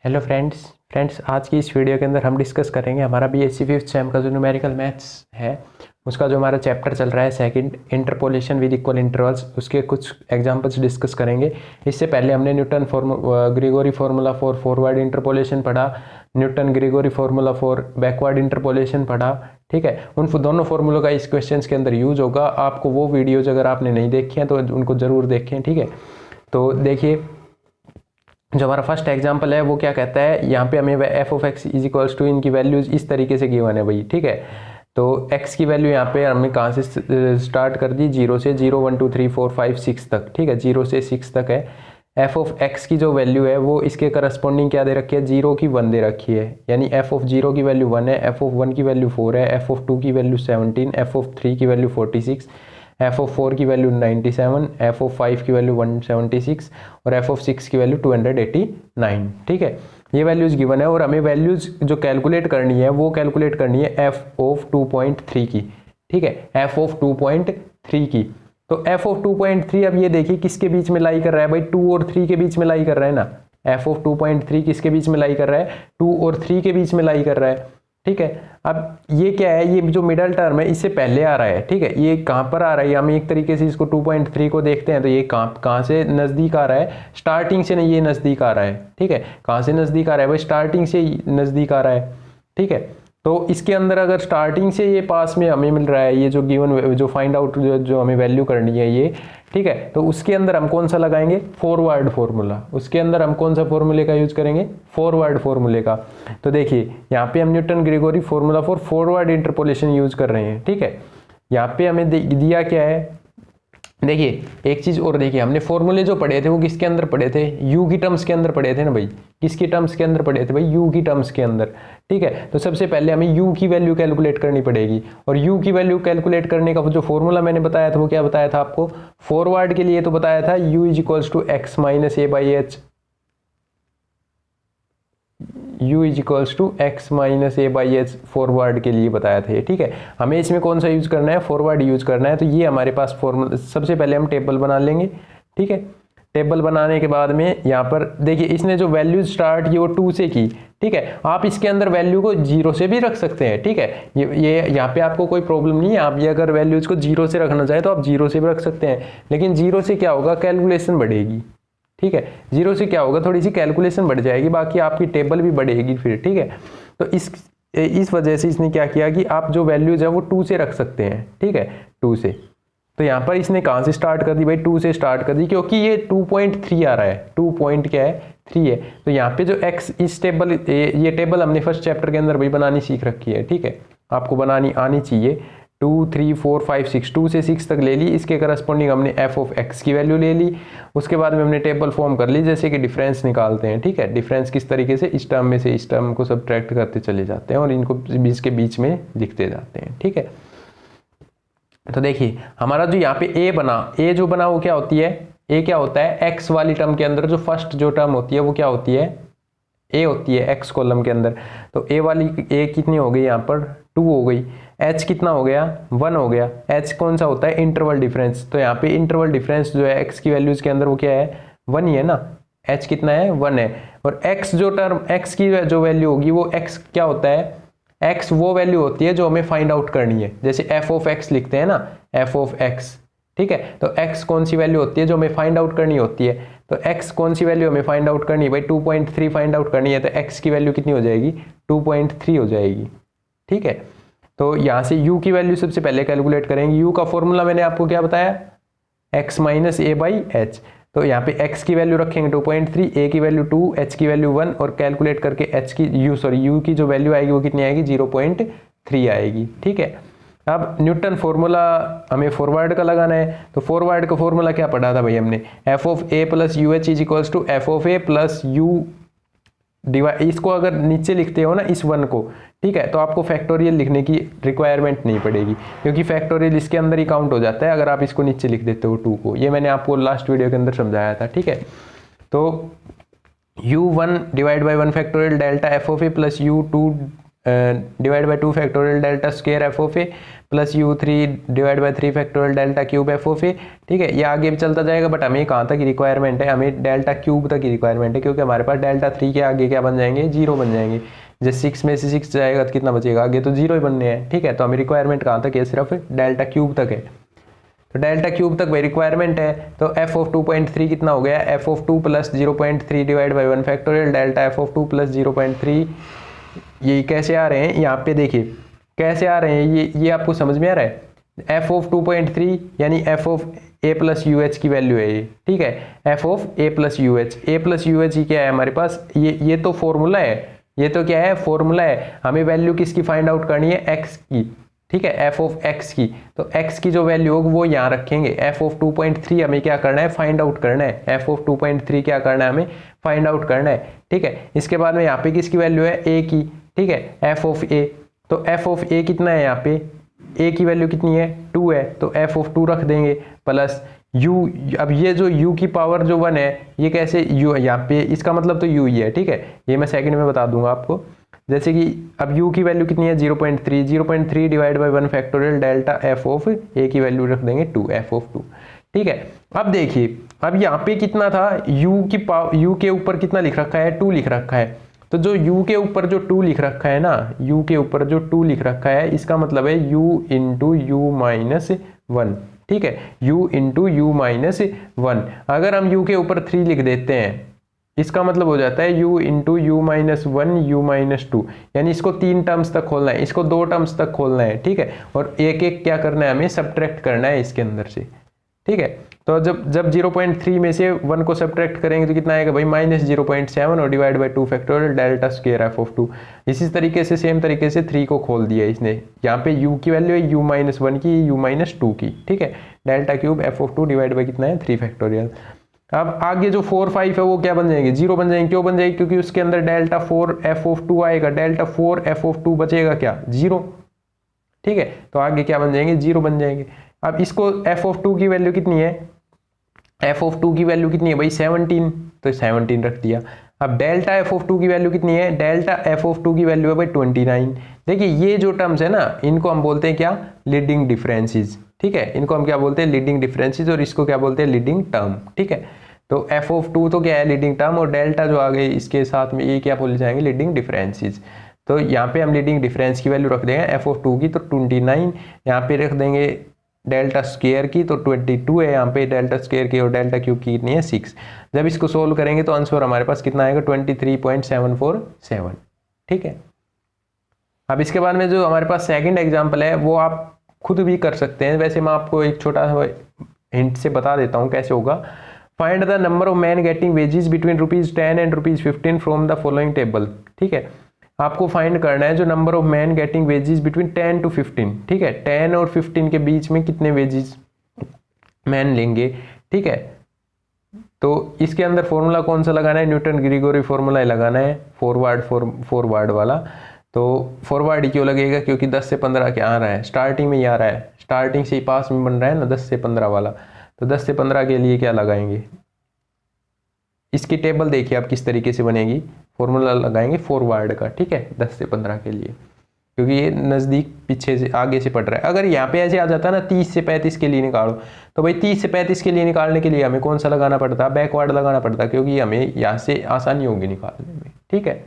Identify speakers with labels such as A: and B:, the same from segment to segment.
A: Hello friends आज की इस वीडियो के अंदर हम डिस्कस करेंगे हमारा बीएससी फिफ्थ सेम का जो न्यूमेरिकल मैथ्स है उसका जो हमारा चैप्टर चल रहा है second interpolation with equal intervals, उसके कुछ एग्जांपल्स डिस्कस करेंगे। इससे पहले हमने Newton Gregory formula for forward interpolation पढ़ा, Newton Gregory formula for backward interpolation पढ़ा। ठीक है, उन दोनों फार्मूलों का इस क्वेश्चन के अंदर यूज होगा। आपको वो वीडियोज अगर आपने नहीं देखी हैं तो उनको ज़रूर देखें। ठीक है, तो देखिए जो हमारा फर्स्ट एग्जांपल है वो क्या कहता है, यहाँ पे हमें f of x is equals to इनकी वैल्यूज इस तरीके से गिवन है भाई। ठीक है, तो x की वैल्यू यहाँ पे हमने कहाँ से स्टार्ट कर दी, 0 से 0 1 2 3 4 5 6 तक। ठीक है, 0 से 6 तक है। एफ ऑफ एक्स की जो वैल्यू है वो इसके करस्पॉन्डिंग क्या दे रखी है, 0 की 1 दे रखी है, यानी एफ ऑफ 0 की वैल्यू 1 है, एफ ऑफ 1 की वैल्यू 4 है, एफ ऑफ 2 की वैल्यू 17, एफ ऑफ 3 की वैल्यू 46, एफ ऑफ 4 की वैल्यू 97, एफ ऑफ 5 की वैल्यू 176 और एफ ऑफ 6 की वैल्यू 289। ठीक है, ये वैल्यूज गिवन है और हमें वैल्यूज जो कैलकुलेट करनी है वो कैलकुलेट करनी है एफ ऑफ 2.3 की। ठीक है, एफ ऑफ 2.3 की। तो एफ ऑफ 2.3 अब ये देखिए किसके बीच में लाई कर रहा है भाई, 2 और 3 के बीच में लाई कर रहा है ना। एफ ऑफ 2.3 किसके बीच में लाई कर रहा है, 2 और 3 के बीच में लाई कर रहा है। ठीक है, अब ये क्या है, ये जो मिडल टर्म है इससे पहले आ रहा है। ठीक है, ये कहाँ पर आ रहा है, हम एक तरीके से इसको 2.3 को देखते हैं तो ये कहाँ से नज़दीक आ रहा है, स्टार्टिंग से नहीं, ये नज़दीक आ रहा है। ठीक है, कहाँ से नज़दीक आ रहा है भाई, स्टार्टिंग से नज़दीक आ रहा है। ठीक है, तो इसके अंदर अगर स्टार्टिंग से ये पास में हमें मिल रहा है, ये जो गिवन जो फाइंड आउट जो हमें वैल्यू करनी है ये। ठीक है, तो उसके अंदर हम कौन सा लगाएंगे, फॉरवर्ड फार्मूला। उसके अंदर हम कौन सा फॉर्मूले का यूज करेंगे, फॉरवर्ड फार्मूले का। तो देखिए यहाँ पे हम Newton Gregory formula for forward interpolation use कर रहे हैं। ठीक है, यहाँ पे हमें दिया क्या है, देखिए एक चीज और देखिए, हमने फॉर्मूले जो पढ़े थे वो किसके अंदर पढ़े थे, यू की टर्म्स के अंदर पढ़े थे ना भाई। किसकी टर्म्स के अंदर पढ़े थे भाई, यू की टर्म्स के अंदर। ठीक है, तो सबसे पहले हमें यू की वैल्यू कैलकुलेट करनी पड़ेगी और यू की वैल्यू कैलकुलेट करने का जो फॉर्मूला मैंने बताया था वो क्या बताया था आपको, फॉरवर्ड के लिए तो बताया था u is equals to x minus a by h, u is equals to x minus a by h forward के लिए बताया था ये। ठीक है, हमें इसमें कौन सा यूज करना है, फॉरवर्ड यूज करना है। तो ये हमारे पास फॉर्मूला, सबसे पहले हम टेबल बना लेंगे। ठीक है, टेबल बनाने के बाद में यहाँ पर देखिए इसने जो वैल्यूज स्टार्ट की वो 2 से की। ठीक है, आप इसके अंदर वैल्यू को 0 से भी रख सकते हैं। ठीक है, ये यहाँ पे आपको कोई प्रॉब्लम नहीं है, आप ये अगर वैल्यूज को 0 से रखना चाहे तो आप 0 से भी रख सकते हैं, लेकिन 0 से क्या होगा, कैलकुलेशन बढ़ेगी। ठीक है, 0 से क्या होगा, थोड़ी सी कैलकुलेशन बढ़ जाएगी, बाकी आपकी टेबल भी बढ़ेगी फिर। ठीक है, तो इस वजह से इसने क्या किया कि आप जो वैल्यूज है वो 2 से रख सकते हैं। ठीक है, 2 से। तो यहाँ पर इसने कहाँ से स्टार्ट कर दी भाई, 2 से स्टार्ट कर दी, क्योंकि ये 2.3 आ रहा है, 2 पॉइंट क्या है, 3 है। तो यहाँ पे जो x इस टेबल, ये टेबल हमने फर्स्ट चैप्टर के अंदर भी बनानी सीख रखी है। ठीक है, आपको बनानी आनी चाहिए। 2 3 4 5 6, 2 से 6 तक ले ली, इसके करस्पॉन्डिंग हमने एफ ऑफ एक्स की वैल्यू ले ली। उसके बाद में हमने टेबल फॉर्म कर ली, जैसे कि डिफरेंस निकालते हैं। ठीक है, डिफरेंस किस तरीके से, इस टर्म में से इस टर्म को सब्ट्रैक्ट करते चले जाते हैं और इनको बीच के बीच में लिखते जाते हैं। ठीक है, तो देखिए हमारा जो यहाँ पे ए बना, ए जो बना वो क्या होती है, ए क्या होता है, एक्स वाली टर्म के अंदर जो फर्स्ट जो टर्म होती है वो क्या होती है, ए होती है एक्स कॉलम के अंदर। तो ए वाली ए कितनी हो गई, यहाँ पर 2 हो गई। एच कितना हो गया, 1 हो गया। एच कौन सा होता है, इंटरवल डिफरेंस। तो यहाँ पे इंटरवल डिफरेंस जो है एक्स की वैल्यूज के अंदर वो क्या है, 1 ही है ना। एच कितना है, 1 है। और एक्स जो टर्म, एक्स की जो वैल्यू होगी वो एक्स क्या होता है, एक्स वो वैल्यू होती है जो हमें फाइंड आउट करनी है। जैसे एफ ऑफ एक्स लिखते हैं ना, एफ ऑफ एक्स। ठीक है, तो एक्स कौन सी वैल्यू होती है जो हमें फाइंड आउट करनी होती है। तो एक्स कौन सी वैल्यू हमें फाइंड आउट करनी है भाई, 2.3 फाइंड आउट करनी है, तो एक्स की वैल्यू कितनी हो जाएगी, 2.3 हो जाएगी। ठीक है, तो यहाँ से u की वैल्यू सबसे पहले कैलकुलेट करेंगे। u का फॉर्मूला मैंने आपको क्या बताया, x minus a by H. तो यहाँ पे x की वैल्यू रखेंगे 2.3, a की वैल्यू 2, h की वैल्यू 1 और कैलकुलेट करके u की जो वैल्यू आएगी वो कितनी आएगी, 0.3 आएगी। ठीक है, अब न्यूटन फॉर्मूला हमें फॉरवर्ड का लगाना है। तो फॉरवर्ड का फॉर्मूला क्या पढ़ा था भाई हमने, f of A plus u h is equals to f of A plus u divide, इसको अगर नीचे लिखते हो ना इस 1 को, ठीक है, तो आपको फैक्टोरियल लिखने की रिक्वायरमेंट नहीं पड़ेगी, क्योंकि फैक्टोरियल इसके अंदर ही काउंट हो जाता है अगर आप इसको नीचे लिख देते हो 2 को। ये मैंने आपको लास्ट वीडियो के अंदर समझाया था। ठीक है, तो u1 divide by 1 factorial delta f of A plus u2 divide by 2 factorial delta square f of A plus u3 divide by 3 factorial delta cube f of a. ठीक है, ये आगे भी चलता जाएगा, बट हमें कहाँ तक रिक्वायरमेंट है, हमें डेल्टा क्यूब तक की रिक्वायरमेंट है, क्योंकि हमारे पास डेल्टा 3 के आगे क्या बन जाएंगे, 0 बन जाएंगे। जैसे 6 में से 6 जाएगा तो कितना बचेगा, आगे तो 0 ही बनने हैं। ठीक है, तो हमें रिक्वायरमेंट कहाँ तक है, सिर्फ डेल्टा क्यूब तक है। तो डेल्टा क्यूब तक भाई रिक्वायरमेंट है, तो एफ ऑफ 2.3 कितना हो गया, F of 2 plus 0.3 divide by 1 factorial delta f of 2 plus 0.3। ये कैसे आ रहे हैं, यहाँ पे देखिए कैसे आ रहे हैं, ये आपको समझ में आ रहा है। एफ ऑफ 2.3 यानी f of A plus u h की वैल्यू है ये। ठीक है, f of A plus u h, A plus u h ही क्या है हमारे पास, ये तो फॉर्मूला है, ये तो क्या है, फॉर्मूला है। हमें वैल्यू किसकी फाइंड आउट करनी है, एक्स की। ठीक है, एफ ऑफ एक्स की, तो एक्स की जो वैल्यू होगी वो यहाँ रखेंगे। एफ ऑफ 2.3 हमें क्या करना है, फाइंड आउट करना है। एफ ऑफ 2.3 क्या करना है, हमें फाइंड आउट करना है। ठीक है, इसके बाद में यहाँ पे किसकी वैल्यू है, ए की। ठीक है, एफ ऑफ ए, तो एफ ऑफ ए कितना है, यहाँ पे ए की वैल्यू कितनी है, 2 है, तो एफ ऑफ 2 रख देंगे प्लस u। अब ये जो u की पावर जो 1 है, ये कैसे u यहाँ पे, इसका मतलब तो u ही है। ठीक है, ये मैं सेकंड में बता दूंगा आपको। जैसे कि अब u की वैल्यू कितनी है, 0.3 divide by 1 factorial delta f of a की वैल्यू रख देंगे 2, f ऑफ 2। ठीक है, अब देखिए अब यहाँ पे कितना था, u के ऊपर कितना लिख रखा है, 2 लिख रखा है। तो जो u के ऊपर जो 2 लिख रखा है ना, u के ऊपर जो 2 लिख रखा है, इसका मतलब है u इंटू यू माइनस 1। ठीक है, u इंटू यू माइनस 1। अगर हम u के ऊपर 3 लिख देते हैं, इसका मतलब हो जाता है u into you minus 1 you minus 2, यानी इसको 3 टर्म्स तक खोलना है, इसको 2 टर्म्स तक खोलना है। ठीक है, और एक एक क्या करना है, हमें सब्ट्रैक्ट करना है इसके अंदर से। ठीक है, तो जब 0.3 में से 1 को सब्ट्रैक्ट करेंगे तो कितना आएगा भाई, माइनस 0.7 और divide by 2 factorial delta square f of 2। इसी तरीके से सेम तरीके से 3 को खोल दिया इसने। यहाँ पे u की वैल्यू है u माइनस 1 की, u माइनस 2 की। ठीक है, delta cube f of 2 divide by कितना है, 3 फैक्टोरियल। अब आगे जो 4 5 है वो क्या बन जाएंगे, 0 बन जाएंगे। क्यों बन जाएगी, क्योंकि उसके अंदर डेल्टा 4 एफ ऑफ 2 आएगा, डेल्टा 4 एफ ऑफ 2 बचेगा क्या, 0। ठीक है, तो आगे क्या बन जाएंगे, 0 बन जाएंगे। अब इसको एफ ऑफ 2 की वैल्यू कितनी है, एफ ऑफ 2 की वैल्यू कितनी है भाई, 17, तो 17 रख दिया। अब डेल्टा एफ ऑफ 2 की वैल्यू कितनी है, डेल्टा एफ ऑफ 2 की वैल्यू है भाई 29। देखिए ये जो टर्म्स है ना, इनको हम बोलते हैं क्या, लीडिंग डिफरेंसेस। ठीक है, इनको हम क्या बोलते हैं, लीडिंग डिफरेंसेस, और इसको क्या बोलते हैं, लीडिंग टर्म। ठीक है, तो एफ ऑफ 2 तो क्या है, लीडिंग टर्म, और डेल्टा जो आ गई इसके साथ में, ये क्या बोले जाएंगे, लीडिंग डिफरेंसेस। तो यहाँ पे हम लीडिंग डिफरेंस की वैल्यू रख देंगे एफ ऑफ 2 की, तो 29। यहाँ पे रख देंगे डेल्टा स्क्वायर की, तो 22 है यहाँ पे डेल्टा स्क्वायर की, और डेल्टा क्यूब की कितनी है, 6। जब इसको सोल्व करेंगे तो आंसर हमारे पास कितना आएगा, 23.747। ठीक है, अब इसके बाद में जो हमारे पास सेकंड एग्जांपल है वो आप खुद भी कर सकते हैं। वैसे मैं आपको एक छोटा सा हिंट से बता देता हूँ कैसे होगा। Find the number of man getting wages between ₹10 and ₹15 from the following table. ठीक है, आपको फाइंड करना है जो number of man getting wages between 10 to 15। ठीक है, 10 और 15 के बीच में कितने वेजेस मैन लेंगे। ठीक है, तो इसके अंदर फॉर्मूला कौन सा लगाना है, न्यूटन ग्रीगोरी फॉर्मूला लगाना है, फॉरवर्ड वाला। तो फॉरवर्ड ही क्यों लगेगा, क्योंकि 10 से 15 क्या आ रहा है, स्टार्टिंग में ही आ रहा है, स्टार्टिंग से ही पास में बन रहा है ना 10 से 15 वाला। तो 10 से 15 के लिए क्या लगाएंगे, इसकी टेबल देखिए आप किस तरीके से बनेगी, फॉर्मूला लगाएंगे फॉरवर्ड का। ठीक है, 10 से 15 के लिए, क्योंकि ये नज़दीक पीछे से आगे से पड़ रहा है। अगर यहाँ पे ऐसे आ जाता ना 30 से 35 के लिए निकालो, तो भाई 30 से 35 के लिए निकालने के लिए हमें कौन सा लगाना पड़ता, बैकवर्ड लगाना पड़ता, क्योंकि हमें यहाँ से आसानी होगी निकालने में। ठीक है,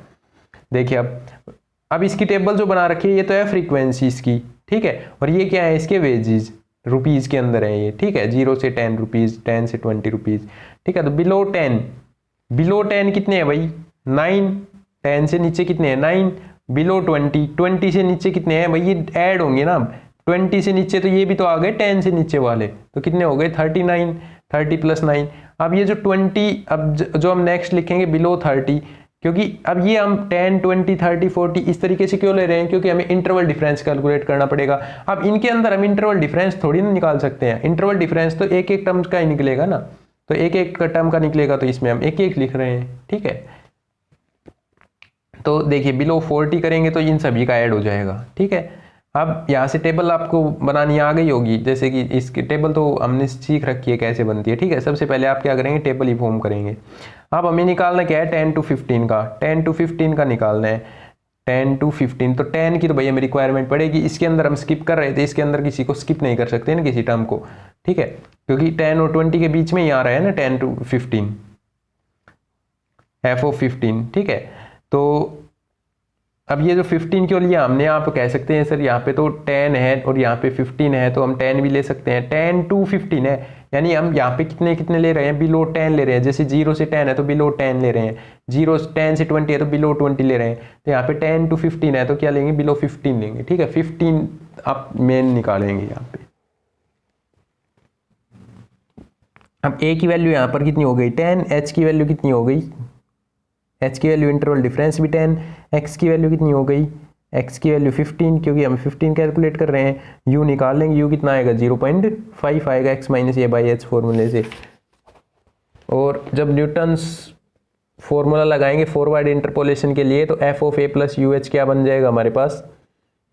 A: देखिए अब इसकी टेबल जो बना रखी है ये तो है फ्रीक्वेंसीज की। ठीक है, और ये क्या है, इसके वेजेस रुपीज़ के अंदर है ये। ठीक है, 0 से 10 रुपीज़, 10 से 20 रुपीज़। ठीक है, तो बिलो 10 कितने हैं भाई, 9। 10 से नीचे कितने हैं, 9। बिलो 20 से नीचे कितने हैं भाई, ये ऐड होंगे ना। 20 से नीचे तो ये भी तो आ गए 10 से नीचे वाले, तो कितने हो गए 39। 30 + 9। अब ये जो 20, अब जो हम नेक्स्ट लिखेंगे बिलो 30, क्योंकि अब ये हम 10, 20, 30, 40 इस तरीके से क्यों ले रहे हैं, क्योंकि हमें इंटरवल डिफरेंस कैलकुलेट करना पड़ेगा। अब इनके अंदर हम इंटरवल डिफरेंस थोड़ी ना निकाल सकते हैं, इंटरवल डिफरेंस तो एक एक टर्म का ही निकलेगा ना, तो एक एक टर्म का निकलेगा, तो इसमें हम एक एक लिख रहे हैं। ठीक है, तो देखिए बिलो 40 करेंगे तो इन सभी का ऐड हो जाएगा। ठीक है, अब यहाँ से टेबल आपको बनानी आ गई होगी, जैसे कि इसकी टेबल तो हमने सीख रखी है कैसे बनती है। ठीक है, सबसे पहले आप क्या करेंगे, टेबल ही फॉर्म करेंगे। अब हमें निकालना क्या है, 10 to 15 का, 10 to 15 का निकालना है। 10 to 15, तो 10 की तो भाई हमें रिक्वायरमेंट पड़ेगी। इसके अंदर हम स्किप कर रहे थे, इसके अंदर किसी को स्किप नहीं कर सकते ना, किसी टर्म को, ठीक है, क्योंकि 10 और 20 के बीच में ही आ रहा है ना 10 to 15, f of 15, ठीक है। तो अब ये जो 15 क्यों लिया हमने, आप कह सकते हैं सर यहाँ पे तो 10 है और यहाँ पे 15 है, तो हम 10 भी ले सकते हैं। 10 to 15 है, यानी हम यहाँ पे कितने कितने ले रहे हैं, बिलो 10 ले रहे हैं। जैसे 0 से 10 है तो बिलो 10 ले रहे हैं, 10 से 20 है तो बिलो 20 ले रहे हैं। तो यहाँ पे 10 to 15 है तो क्या लेंगे, बिलो 15 लेंगे, ठीक है। 15 आप मेन निकालेंगे यहाँ पे। अब a की वैल्यू यहाँ पर कितनी हो गई 10, h की वैल्यू कितनी हो गई, h की वैल्यू इंटरवल डिफरेंस भी 10, x की वैल्यू कितनी हो गई, x की वैल्यू 15, क्योंकि हम 15 कैलकुलेट कर रहे हैं। u निकाल लेंगे, u कितना आएगा 0.5 आएगा x minus a by H फॉर्मूले से। और जब न्यूटन्स फॉर्मूला लगाएंगे फॉरवर्ड इंटरपोलेशन के लिए, तो f of a plus u H क्या बन जाएगा हमारे पास,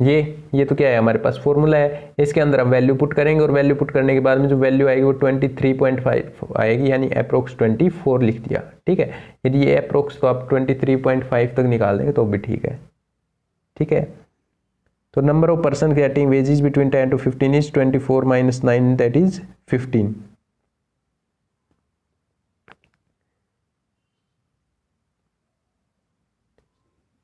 A: ये तो क्या है हमारे पास फॉर्मूला है। इसके अंदर हम वैल्यू पुट करेंगे और वैल्यू पुट करने के बाद में जो वैल्यू आएगी वो 23.5 आएगी, यानी अप्रोक्स 24 लिख दिया, ठीक है। यदि ये अप्रोक्स तो आप 23.5 तक निकाल देंगे तो भी ठीक है, ठीक है। तो number of person getting wages between 10 to 15 is 24 minus 9 that is 15।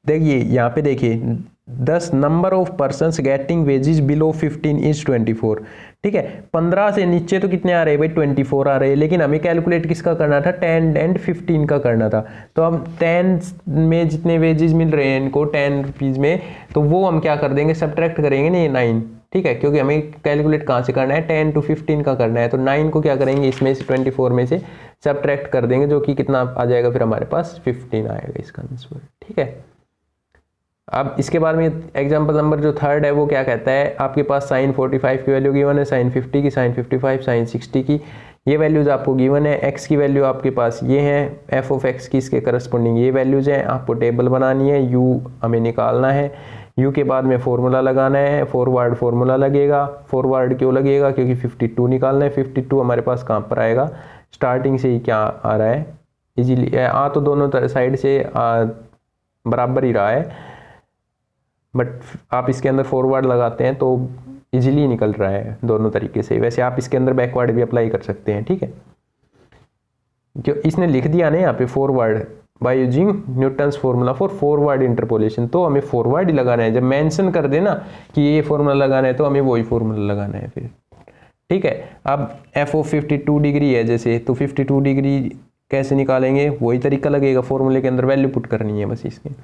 A: देखिए यहाँ पे देखिए 10 number of persons getting wages below 15 is 24, ठीक है। 15 से नीचे तो कितने आ रहे हैं भाई 24 आ रहे हैं, लेकिन हमें कैलकुलेट किसका करना था 10 एंड 15 का करना था। तो हम 10 में जितने वेजेस मिल रहे हैं इनको 10 रुपीज़ में, तो वो हम क्या कर देंगे सब्ट्रैक्ट करेंगे ना ये 9, ठीक है, क्योंकि हमें कैलकुलेट कहाँ से करना है 10 to 15 का करना है। तो 9 को क्या करेंगे इसमें से 24 में से सब्ट्रैक्ट कर देंगे, जो कि कितना आ जाएगा फिर हमारे पास 15 आएगा इसका आंसर, ठीक है। अब इसके बाद में एग्जाम्पल नंबर जो 3rd है वो क्या कहता है, आपके पास साइन 45 की वैल्यू गिवन है, साइन 50 की, साइन 55, साइन 60 की, ये वैल्यूज आपको गिवन है। x की वैल्यू आपके पास ये है, f ऑफ x की इसके करस्पॉन्डिंग ये वैल्यूज हैं। आपको टेबल बनानी है, u हमें निकालना है, u के बाद में फॉर्मूला लगाना है, फॉरवर्ड फॉर्मूला लगेगा। फॉरवर्ड क्यों लगेगा, क्योंकि 52 निकालना है। 52 हमारे पास कहाँ पर आएगा, स्टार्टिंग से ही क्या आ रहा है इजीली, आ तो दोनों साइड से बराबर ही रहा है, बट आप इसके अंदर फॉरवर्ड लगाते हैं तो इजीली निकल रहा है दोनों तरीके से। वैसे आप इसके अंदर बैकवर्ड भी अप्लाई कर सकते हैं, ठीक है। जो इसने लिख दिया ना यहाँ पे forward by using Newton's formula for forward interpolation, तो हमें फॉरवर्ड ही लगाना है। जब मेंशन कर देना कि ये फॉर्मूला लगाना है तो हमें वही फॉर्मूला लगाना है फिर, ठीक है। अब f ऑफ 52 डिग्री है जैसे, तो 52 डिग्री कैसे निकालेंगे, वही तरीका लगेगा, फॉर्मूले के अंदर वैल्यू पुट करनी है बस इसमें।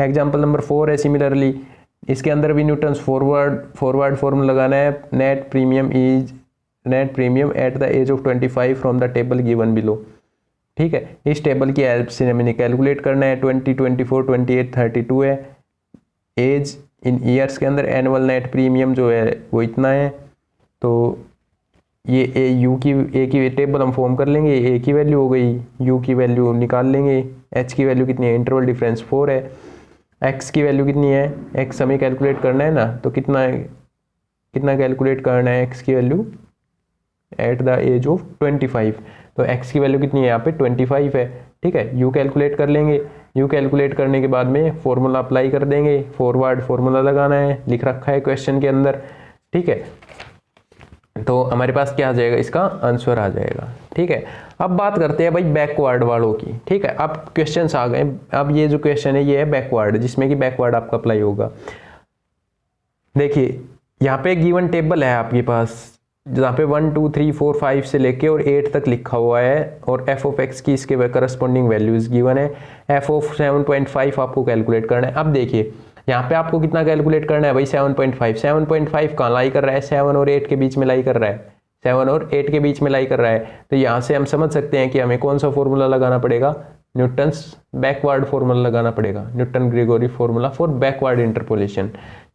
A: एग्जाम्पल नंबर 4 है सिमिलरली, इसके अंदर भी न्यूटन्स फॉरवर्ड फॉर्मूला लगाना है। Net premium at the age of 25 from the table given below, ठीक है। इस टेबल की हेल्प से हमें कैलकुलेट करना है। 20, 24, 28, 32 है एज इन ईयर्स के अंदर। एनुअल नेट प्रीमियम जो है वो इतना है, तो ये ए की टेबल हम फॉर्म कर लेंगे। ए की वैल्यू हो गई, यू की वैल्यू निकाल लेंगे, एच की वैल्यू कितनी है, इंटरवल डिफरेंस 4 है, एक्स की वैल्यू कितनी है, एक्स हमें कैलकुलेट करना है ना, तो कितना कैलकुलेट करना है एक्स की value at the age of 25, तो एक्स की वैल्यू कितनी है यहाँ पे 25 है, ठीक है। यू कैलकुलेट कर लेंगे, यू कैलकुलेट करने के बाद में फॉर्मूला अप्लाई कर देंगे, फॉरवर्ड फॉर्मूला लगाना है, लिख रखा है क्वेश्चन के अंदर, ठीक है। तो हमारे पास क्या आ जाएगा, इसका आंसर आ जाएगा, ठीक है। अब बात करते हैं भाई बैकवर्ड वालों की, ठीक है। अब क्वेश्चंस आ गए। अब ये जो क्वेश्चन है ये है बैकवर्ड, जिसमें कि बैकवर्ड आपका अप्लाई होगा। देखिए यहाँ पे गिवन टेबल है आपके पास, जहाँ पे 1, 2, 3, 4, 5 से लेके और 8 तक लिखा हुआ है, और f ऑफ x की इसके करस्पॉन्डिंग वैल्यूज गिवन है। f ऑफ 7.5 आपको कैलकुलेट करना है। अब देखिए यहाँ पे आपको कितना कैलकुलेट करना है भाई 7.5 कहाँ लाई कर रहा है, 7 और 8 के बीच में लाई कर रहा है, 7 और 8 के बीच में लाई कर रहा है। तो यहाँ से हम समझ सकते हैं कि हमें कौन सा फॉर्मूला लगाना पड़ेगा, न्यूटन्स बैकवर्ड फॉर्मूला लगाना पड़ेगा, Newton Gregory formula for backward interpolation,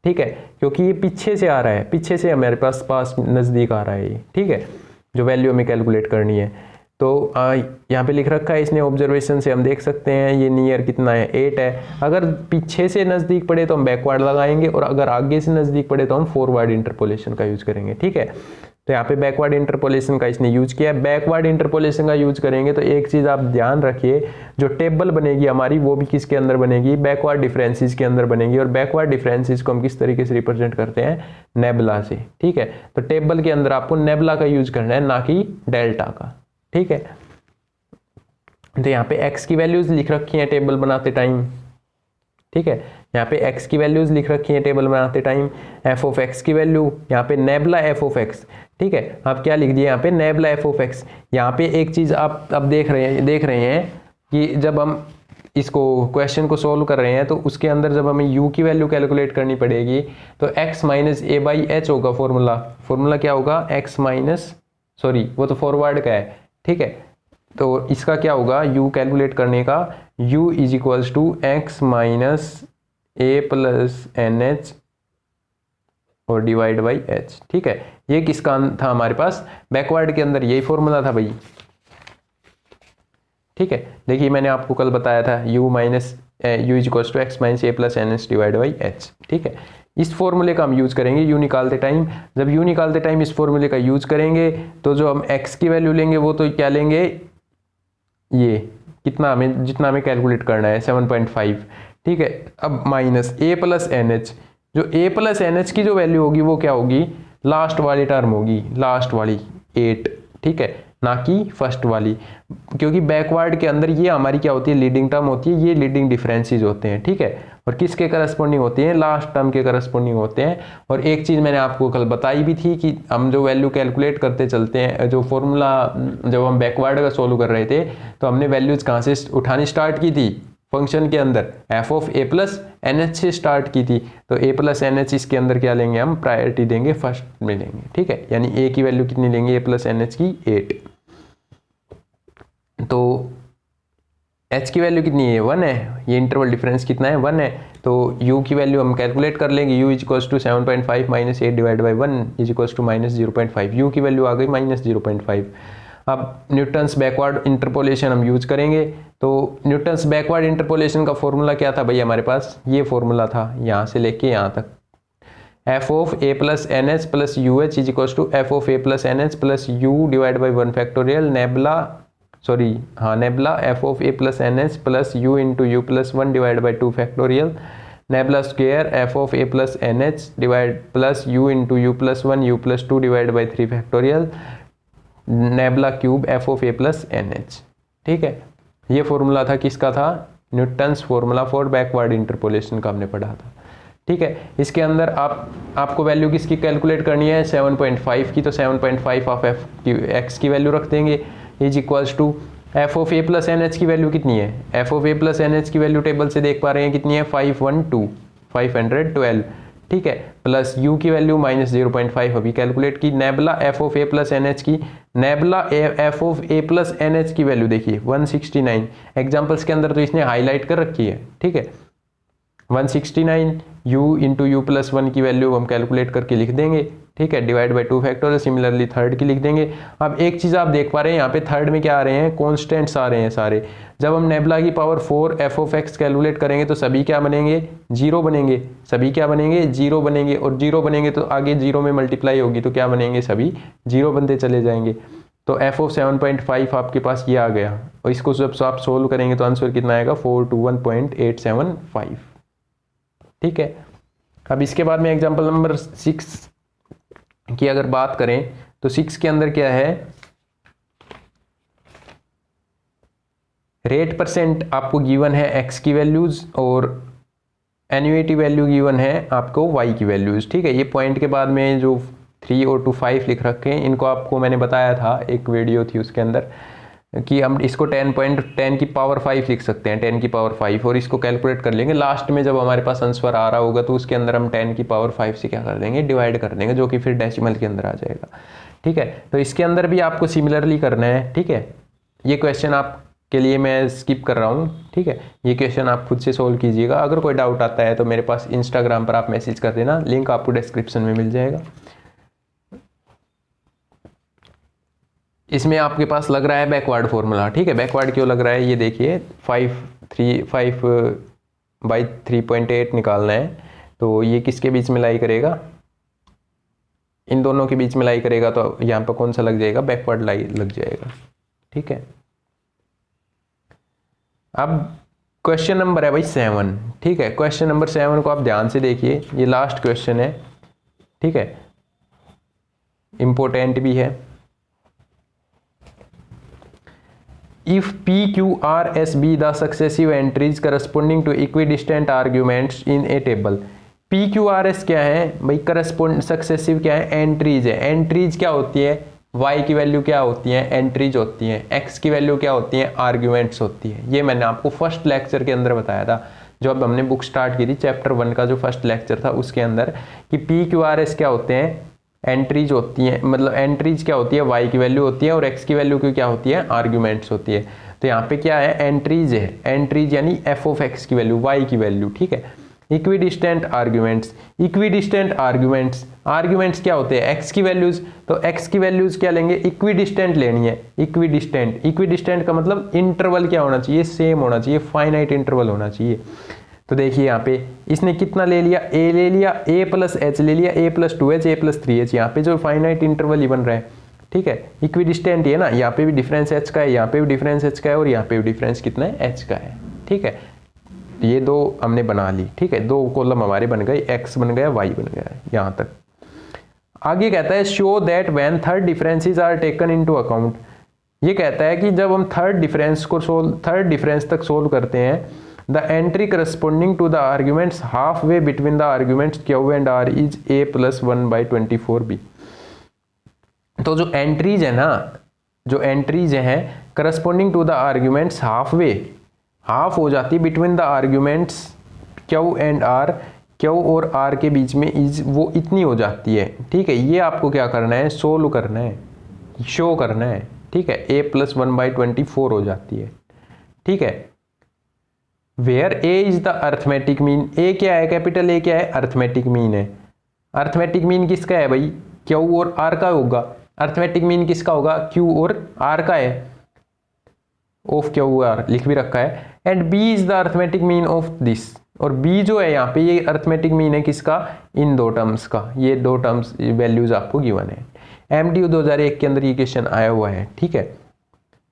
A: ठीक है। क्योंकि ये पीछे से आ रहा है, पीछे से हमारे पास नज़दीक आ रहा है ये, ठीक है, जो वैल्यू हमें कैलकुलेट करनी है। तो यहाँ पे लिख रखा है इसने, ऑब्जर्वेशन से हम देख सकते हैं ये नियर कितना है 8 है। अगर पीछे से नज़दीक पड़े तो हम बैकवर्ड लगाएंगे, और अगर आगे से नज़दीक पड़े तो हम फॉरवर्ड इंटरपोलेशन का यूज़ करेंगे, ठीक है। तो यहाँ पे बैकवर्ड इंटरपोलेशन का इसने यूज किया है। बैकवर्ड इंटरपोलेशन का यूज करेंगे तो एक चीज आप ध्यान रखिए, जो टेबल बनेगी हमारी वो भी किसके अंदर बनेगी, बैकवर्ड डिफरेंसेस के अंदर बनेगी। और बैकवर्ड डिफरेंसेस को हम किस तरीके से रिप्रेजेंट करते हैं, नेबुला से, ठीक है। तो टेबल के अंदर आपको नेबुला का यूज करना है, ना कि डेल्टा का, ठीक है। तो यहाँ पे x की वैल्यूज लिख रखी हैं टेबल बनाते टाइम, ठीक है। यहाँ पे x की वैल्यूज लिख रखी हैं टेबल बनाते टाइम, f ऑफ x की वैल्यू यहाँ पे नेबुला f ऑफ x, ठीक है। आप क्या लिख दिए यहाँ पे, नेबुला f ऑफ x। यहाँ पे एक चीज आप अब देख रहे हैं कि जब हम इसको क्वेश्चन को सोल्व कर रहे हैं तो उसके अंदर जब हमें u की वैल्यू कैलकुलेट करनी पड़ेगी तो x minus a by H होगा फॉर्मूला क्या होगा, x माइनस, सॉरी वो तो फॉरवर्ड का है, ठीक है। तो इसका क्या होगा, u कैलकुलेट करने का, u is equals to x minus a plus n h और डिवाइड बाई एच, ठीक है। ये किसका था हमारे पास, बैकवर्ड के अंदर यही फॉर्मूला था भाई, ठीक है। देखिए मैंने आपको कल बताया था u minus u is equals to x minus a plus n h divide by h, ठीक है। इस फॉर्मूले का हम यूज करेंगे u निकालते टाइम। जब u निकालते टाइम इस फॉर्मूले का यूज करेंगे तो जो हम x की वैल्यू लेंगे वो तो क्या लेंगे, ये कितना हमें, जितना हमें कैलकुलेट करना है 7.5, ठीक है। अब minus a plus n h, जो a प्लस एन एच की जो वैल्यू होगी वो क्या होगी, लास्ट वाली टर्म होगी, लास्ट वाली 8, ठीक है, ना कि फर्स्ट वाली, क्योंकि बैकवर्ड के अंदर ये हमारी क्या होती है, लीडिंग टर्म होती है, ये लीडिंग डिफरेंसेस होते हैं, ठीक है। और किसके करस्पॉन्डिंग होती हैं, लास्ट टर्म के करस्पॉन्डिंग होते हैं। और एक चीज़ मैंने आपको कल बताई भी थी कि हम जो वैल्यू कैलकुलेट करते चलते हैं, जो फॉर्मूला जब हम बैकवर्ड का सोल्व कर रहे थे तो हमने वैल्यूज कहाँ से उठानी स्टार्ट की थी, फंक्शन के अंदर f of a plus n h से स्टार्ट की थी। तो a प्लस एन एच इसके अंदर क्या लेंगे, हम प्रायोरिटी देंगे, फर्स्ट में लेंगे, ठीक है। यानी a की वैल्यू कितनी लेंगे, a प्लस एन एच की 8, तो h की वैल्यू कितनी है, 1 है, ये इंटरवल डिफरेंस कितना है, 1 है। तो u की वैल्यू हम कैलकुलेट कर लेंगे, u इज इक्वल्स टू 7.5 माइनस 8 divide by 1 is equals to minus 0.5, u की वैल्यू आ गई माइनस 0.5। अब न्यूटन्स बैकवर्ड इंटरपोलेशन हम यूज करेंगे। तो न्यूटन्स बैकवर्ड इंटरपोलेशन का फॉर्मूला क्या था भाई, हमारे पास ये फॉर्मूला था, यहाँ से लेके यहाँ तक, f of a plus n h plus u h is equals to f of a plus n h plus u divide by 1 factorial nabla, sorry हाँ nabla f of a plus n h plus u into u plus 1 divide by 2 factorial nabla square f of a plus n h divide plus u into u plus 1 u plus 2 divide by 3 factorial nebula cube f of a plus n h, ठीक है। ये formula था, किसका था, Newton's formula for backward interpolation का हमने पढ़ा था, ठीक है। इसके अंदर आपको वैल्यू किसकी कैलकुलेट करनी है, 7.5 की, तो 7.5 ऑफ x की वैल्यू रख देंगे is equals to f of a plus n h की वैल्यू कितनी है, f of a plus n h की वैल्यू टेबल से देख पा रहे हैं कितनी है, 512, ठीक है, प्लस u की वैल्यू माइनस 0.5 अभी कैलकुलेट की। Nabla f of a plus n h की, nabla f of a plus n h की वैल्यू देखिए 169, एग्जाम्पल्स के अंदर तो इसने हाईलाइट कर रखी है, ठीक है। 169 u इंटू यू प्लस 1 की वैल्यू हम कैलकुलेट करके लिख देंगे, ठीक है, divide by 2 factorial, similarly third की लिख देंगे। अब एक चीज़ आप देख पा रहे हैं यहाँ पे थर्ड में क्या आ रहे हैं, कॉन्स्टेंट्स आ रहे हैं सारे। जब हम नेबुला की power 4 f of x calculate करेंगे तो सभी क्या बनेंगे, जीरो बनेंगे, सभी क्या बनेंगे, जीरो बनेंगे, और जीरो बनेंगे तो आगे जीरो में मल्टीप्लाई होगी तो क्या बनेंगे, सभी जीरो बनते चले जाएंगे। तो f ऑफ 7.5 आपके पास ये आ गया, और इसको जब आप सोल्व करेंगे तो आंसर कितना आएगा, 421.875, ठीक है। अब इसके बाद में एग्जाम्पल नंबर 6 की अगर बात करें तो 6 के अंदर क्या है, रेट परसेंट आपको गिवन है x की वैल्यूज और एन्युइटी वैल्यू गिवन है आपको y की वैल्यूज, ठीक है। ये पॉइंट के बाद में जो 3 और 2 5 लिख रखे हैं, इनको आपको मैंने बताया था, एक वीडियो थी उसके अंदर, कि हम इसको 10 की पावर 5 लिख सकते हैं, 10 की पावर 5, और इसको कैलकुलेट कर लेंगे। लास्ट में जब हमारे पास आंसर आ रहा होगा तो उसके अंदर हम 10 की पावर 5 से क्या कर देंगे, डिवाइड कर देंगे, जो कि फिर डेसिमल के अंदर आ जाएगा, ठीक है। तो इसके अंदर भी आपको सिमिलरली करना है, ठीक है। ये क्वेश्चन आपके लिए मैं स्किप कर रहा हूँ, ठीक है। ये क्वेश्चन आप खुद से सोल्व कीजिएगा। अगर कोई डाउट आता है तो मेरे पास इंस्टाग्राम पर आप मैसेज कर देना, लिंक आपको डिस्क्रिप्शन में मिल जाएगा। इसमें आपके पास लग रहा है बैकवर्ड फॉर्मूला, ठीक है। बैकवर्ड क्यों लग रहा है ये देखिए, 5/3.8 निकालना है, तो ये किसके बीच में लाई करेगा, इन दोनों के बीच में लाई करेगा तो यहाँ पर कौन सा लग जाएगा, बैकवर्ड लाई लग जाएगा। ठीक है, अब क्वेश्चन नंबर है भाई 7। ठीक है, क्वेश्चन नंबर 7 को आप ध्यान से देखिए, ये लास्ट क्वेश्चन है। ठीक है, इंपॉर्टेंट भी है। If P, Q, R, S be the successive entries corresponding to equidistant arguments in a table। P, Q, R, S क्या है भाई, करस्पोंड सक्सेसिव क्या है, एंट्रीज है। एंट्रीज क्या होती है, Y की वैल्यू क्या होती है, एंट्रीज होती है। X की वैल्यू क्या होती है, आर्ग्यूमेंट्स होती है। ये मैंने आपको फर्स्ट लेक्चर के अंदर बताया था, जब हमने बुक स्टार्ट की थी, चैप्टर 1 का जो फर्स्ट लेक्चर था उसके अंदर, कि P, Q, R, S क्या होते हैं, एंट्रीज होती है। मतलब एंट्रीज क्या होती है, वाई की वैल्यू होती है, और एक्स की वैल्यू की क्या होती है, आर्ग्यूमेंट्स होती है। तो यहाँ पे क्या है, एंट्रीज है। एंट्रीज यानी एफ ऑफ एक्स की वैल्यू, वाई की वैल्यू। ठीक है, equidistant arguments. Equidistant arguments, arguments क्या होते हैं, एक्स की वैल्यूज। तो एक्स की वैल्यूज क्या लेंगे, इक्विडिस्टेंट लेनी है। इक्विडिस्टेंट, इक्विडिस्टेंट का मतलब इंटरवल क्या होना चाहिए, सेम होना चाहिए, फाइनाइट इंटरवल होना चाहिए। तो देखिए यहाँ पे इसने कितना ले लिया, ए ले लिया, ए प्लस एच ले लिया, ए प्लस 2h, ए प्लस 3h। यहाँ पे जो फाइनाइट इंटरवल ही बन रहा है। ठीक है, इक्विडिस्टेंट है ना, यहाँ पे भी डिफरेंस h का है, यहाँ पे भी डिफरेंस h का है, और यहाँ पे भी डिफरेंस कितना है, h का है। ठीक है, ये दो हमने बना ली। ठीक है, दो कॉलम हमारे बन गए, x बन गया, y बन गया, यहाँ तक। आगे कहता है show that when third differences are taken into account. ये कहता है कि जब हम थर्ड डिफरेंस तक सोल्व करते हैं, the entry corresponding to the arguments halfway between the arguments Q and R is A plus 1 by 24B। तो जो एंट्रीज है ना, जो एंट्रीज हैं corresponding to the arguments half हो जाती है between the arguments Q and R, Q और R के बीच में इज वो इतनी हो जाती है। ठीक है, ये आपको क्या करना है, सोल्व करना है, शो करना है। ठीक है, A प्लस 1 by 24 हो जाती है। ठीक है, where a is the arithmetic mean. A क्या है, कैपिटल ए क्या है, अर्थमेटिक मीन है। अर्थमेटिक मीन किसका है भाई, क्यू और आर का होगा। अर्थमेटिक मीन किसका होगा, क्यू और आर का है, ऑफ क्यू आर लिख भी रखा है। And B is the arithmetic mean of this, और बी जो है यहाँ पे ये अर्थमेटिक मीन है किसका, इन दो टर्म्स का। ये दो टर्म्स वैल्यूज आपको गिवन है, MTU 2001 के अंदर ये क्वेश्चन आया हुआ है। ठीक है,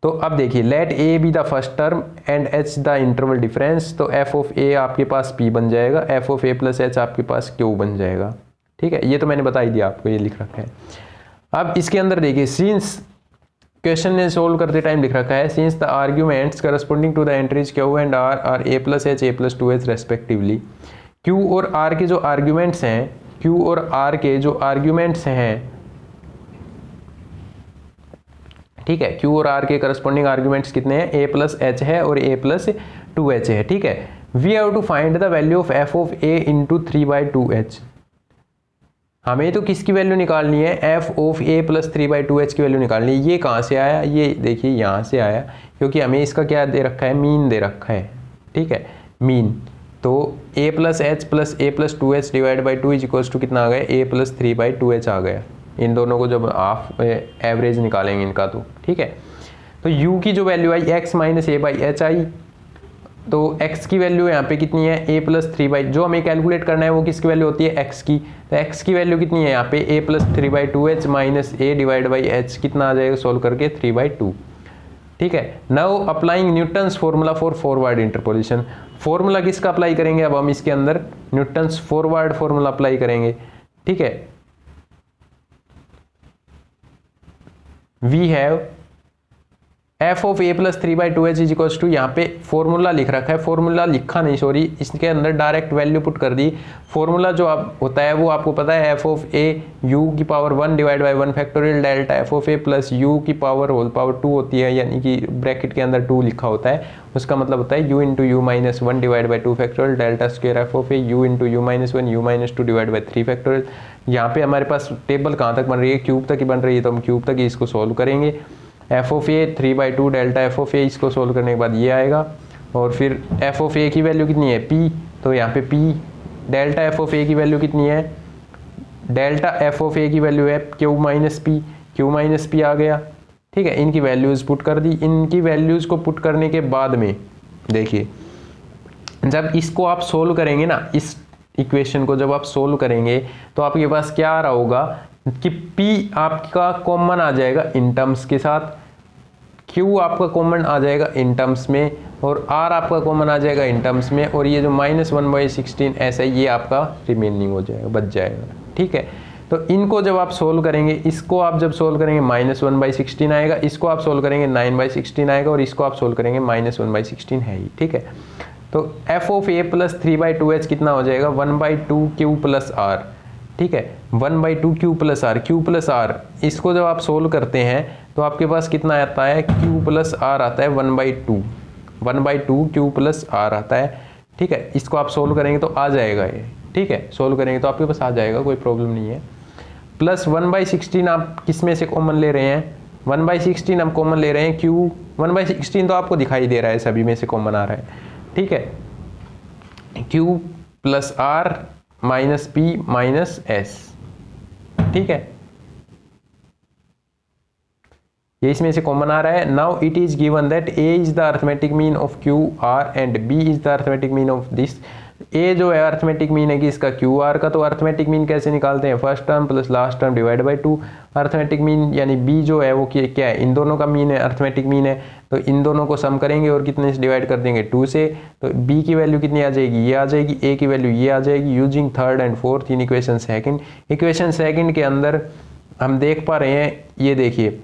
A: तो अब देखिए, let A B the first term and H the interval difference. तो एफ ऑफ ए आपके पास पी बन जाएगा, F of A plus H आपके पास क्यू बन जाएगा। ठीक है, ये तो मैंने बता ही दिया आपको, ये लिख रखा है। अब इसके अंदर देखिए, सिंस क्वेश्चन ने सोल्व करते टाइम लिख रखा है, since the arguments corresponding to the entries Q and R are A plus H, A plus 2h respectively. Q और आर के जो आर्ग्यूमेंट्स हैं, क्यू और आर के जो आर्ग्यूमेंट्स हैं, ठीक है, क्यू और आर के करस्पॉन्डिंग आर्ग्यूमेंट्स कितने हैं, ए प्लस एच है और ए प्लस 2h है। ठीक है, we have to find the value of F of A into 3/2h। हमें तो किसकी वैल्यू निकालनी है, f of A plus 3/2h की वैल्यू निकालनी है। ये कहाँ से आया, ये देखिए यहाँ से आया, क्योंकि हमें इसका क्या दे रखा है, मीन दे रखा है। ठीक है, मीन। तो a plus H plus A plus 2h divide by 2 is equals to कितना आ गया, a प्लस 3/2h आ गया। इन दोनों को जब आप एवरेज निकालेंगे इनका तो। ठीक है, तो u की जो value I x minus a by H I, तो x की वैल्यू यहाँ पे कितनी है, a प्लस 3/, जो हमें कैलकुलेट करना है वो किसकी वैल्यू होती है, x की। तो x की वैल्यू कितनी है यहाँ पे, a plus 3/2h minus a divide by H, कितना आ जाएगा सोल्व करके, 3/2। ठीक है, now applying Newton's formula for forward interpolation. Formula किसका अप्लाई करेंगे, अब हम इसके अंदर न्यूटन्स फॉरवर्ड फॉर्मूला अप्लाई करेंगे। ठीक है, we have F of A plus 3/2h is equals to, यहाँ पे फॉर्मूला लिख रखा है, फॉर्मूला लिखा नहीं सॉरी, इसके अंदर डायरेक्ट वैल्यू पुट कर दी। फॉर्मूला जो आप होता है वो आपको पता है, एफ ऑफ ए यू की power 1 divide by 1 factorial delta f of A plus you की पावर होल पावर 2 होती है, यानी कि ब्रैकेट के अंदर 2 लिखा होता है, उसका मतलब होता है you into you minus 1 divide by 2 factorial delta square f of A you into you minus 1 you minus 2 divide by 3 factorial. यहाँ पे हमारे पास टेबल कहाँ तक बन रही है, क्यूब तक ही बन रही है, तो हम क्यूब तक ही इसको सोल्व करेंगे। F of a 3/2 delta f of a, इसको सोल्व करने के बाद ये आएगा, और फिर एफ ऑफ ए की वैल्यू कितनी है, पी, तो यहाँ पे पी, डेल्टा एफ ऑफ ए की वैल्यू कितनी है, डेल्टा एफ ऑफ ए की वैल्यू है q minus p, q minus p आ गया। ठीक है, इनकी वैल्यूज़ पुट कर दी। इनकी वैल्यूज़ को पुट करने के बाद में देखिए, जब इसको आप सोल्व करेंगे ना, इस इक्वेशन को जब आप सोल्व करेंगे तो आपके पास क्या आ रहा होगा, कि P आपका कॉमन आ जाएगा इन टर्म्स के साथ, Q आपका कॉमन आ जाएगा इन टर्म्स में, और R आपका कॉमन आ जाएगा इन टर्म्स में, और ये जो -1/16 ऐसा ये आपका रिमेनिंग हो जाएगा, बच जाएगा। ठीक है, तो इनको जब आप सोल्व करेंगे, इसको आप जब सोल्व करेंगे -1/16 आएगा, इसको आप सोल्व करेंगे 9/16 आएगा, और इसको आप सोल्व करेंगे -1/16 है ही। ठीक है, तो f of a plus 3/2h कितना हो जाएगा 1/2q प्लस r। ठीक है, 1/2q plus r, q plus r, इसको जब आप सोल्व करते हैं तो आपके पास कितना आता है q प्लस r आता है 1/2q प्लस r आता है। ठीक है, इसको आप सोल्व करेंगे तो आ जाएगा ये। ठीक है, सोल्व करेंगे तो आपके पास आ जाएगा, कोई प्रॉब्लम नहीं है। प्लस 1/16 आप किस में से कॉमन ले रहे हैं, 1/16 हम कॉमन ले रहे हैं q, 1/16 तो आपको दिखाई दे रहा है, सभी में से कॉमन आ रहा है। ठीक है, q plus r minus p minus s। ठीक है, ये इसमें से कॉमन आ रहा है। Now it is given that a is the arithmetic mean of q r and b is the arithmetic mean of this. a जो है अर्थमेटिक मीन है कि इसका q r का, तो अर्थमेटिक मीन कैसे निकालते हैं, first term plus last term divide by 2। Arithmetic mean यानी b जो है वो क्या है, इन दोनों का मीन है, अर्थमेटिक मीन है, तो इन दोनों को सम करेंगे और कितने से डिवाइड कर देंगे 2 से, तो b की वैल्यू कितनी आ जाएगी, ये आ जाएगी, a की वैल्यू ये आ जाएगी, using third and fourth in equation second. Equation second के अंदर हम देख पा रहे हैं, ये देखिए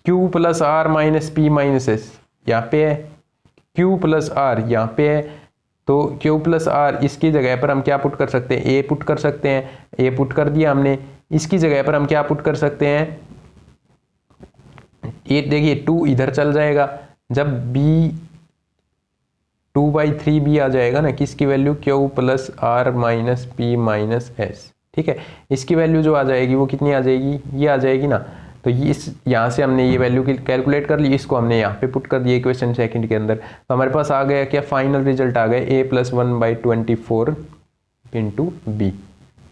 A: q plus r minus P minus S यहाँ पे है, q प्लस r यहाँ पे है, तो q प्लस r इसकी जगह पर हम क्या पुट कर सकते हैं, a पुट कर सकते हैं, a पुट कर दिया हमने। इसकी जगह पर हम क्या पुट कर सकते हैं, ये देखिए 2 इधर चल जाएगा, जब b 2/3b आ जाएगा ना, किसकी value q plus r minus P minus S. ठीक है, इसकी वैल्यू जो आ जाएगी वो कितनी आ जाएगी, ये आ जाएगी ना, तो ये इस यहाँ से हमने ये वैल्यू कैलकुलेट कर ली, इसको हमने यहाँ पे पुट कर दिया इक्वेशन सेकंड के अंदर, तो हमारे पास आ गया क्या, फाइनल रिजल्ट आ गया a प्लस 1/24 इंटू बी।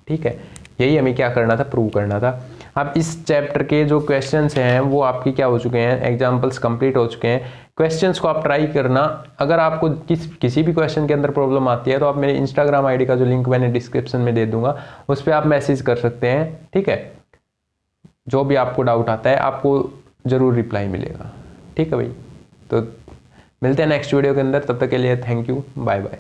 A: ठीक है, यही हमें क्या करना था, प्रूव करना था। अब इस चैप्टर के जो क्वेश्चंस हैं वो आपके क्या हो चुके हैं, एग्जाम्पल्स कंप्लीट हो चुके हैं। क्वेश्चंस को आप ट्राई करना, अगर आपको किसी भी क्वेश्चन के अंदर प्रॉब्लम आती है तो आप मेरे इंस्टाग्राम आईडी का जो लिंक मैंने डिस्क्रिप्शन में दे दूंगा, उस पर आप मैसेज कर सकते हैं। ठीक है, जो भी आपको डाउट आता है आपको ज़रूर रिप्लाई मिलेगा। ठीक है भाई, तो मिलते हैं नेक्स्ट वीडियो के अंदर, तब तक के लिए थैंक यू, बाय बाय।